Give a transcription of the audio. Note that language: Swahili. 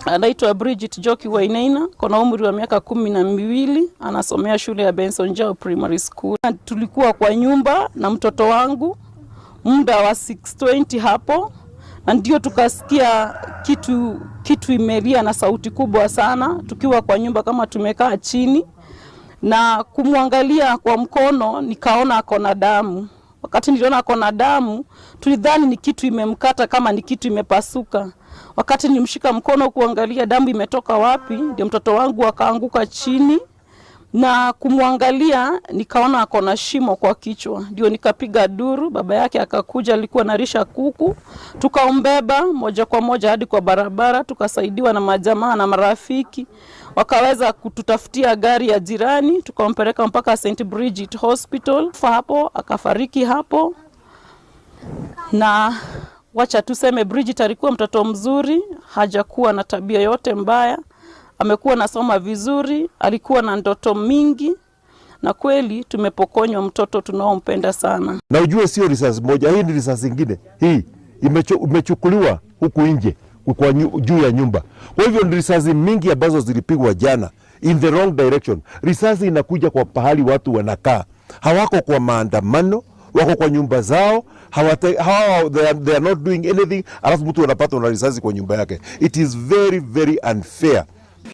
Anaitwa Bridget Joki Wainaina, kuna umri wa miaka 12, anasomea shule ya Benson Njau Primary School. Tulikuwa kwa nyumba na mtoto wangu muda wa 6:20 hapo, na ndio tukasikia kitu imelia na sauti kubwa sana, tukiwa kwa nyumba kama tumekaa chini, na kumwangalia kwa mkono nikaona akona damu. Wakati niliona akona damu, tulidhani ni kitu imemkata, kama ni kitu imepasuka. Wakati nilimshika mkono kuangalia damu imetoka wapi, ndio mtoto wangu akaanguka chini, na kumwangalia nikaona akona shimo kwa kichwa. Ndio nikapiga duru, baba yake akakuja, alikuwa anarisha kuku. Tukaumbeba moja kwa moja hadi kwa barabara, tukasaidiwa na majamaa na marafiki. Wakaweza kututafutia gari ya jirani, tukampeleka mpaka St. Bridget Hospital. Hapo akafariki hapo. Na wacha tuseme Bridget alikuwa mtoto mzuri, hajakuwa na tabia yote mbaya. Amekuwa anasoma vizuri, alikuwa na ndoto mingi, na kweli tumepokonywa mtoto tunaompenda sana. Na ujue sio risasi moja, hii ni risasi nyingine. Hii imechukuliwa huku nje kwa juu ya nyumba. Kwa hivyo ni risasi mingi ambazo zilipigwa jana in the wrong direction. Risasi inakuja kwa pahali watu wanakaa. Hawako kwa maandamano, wako kwa nyumba zao, they are not doing anything, alafu mtu anapata na risasi kwa nyumba yake. It is very very unfair.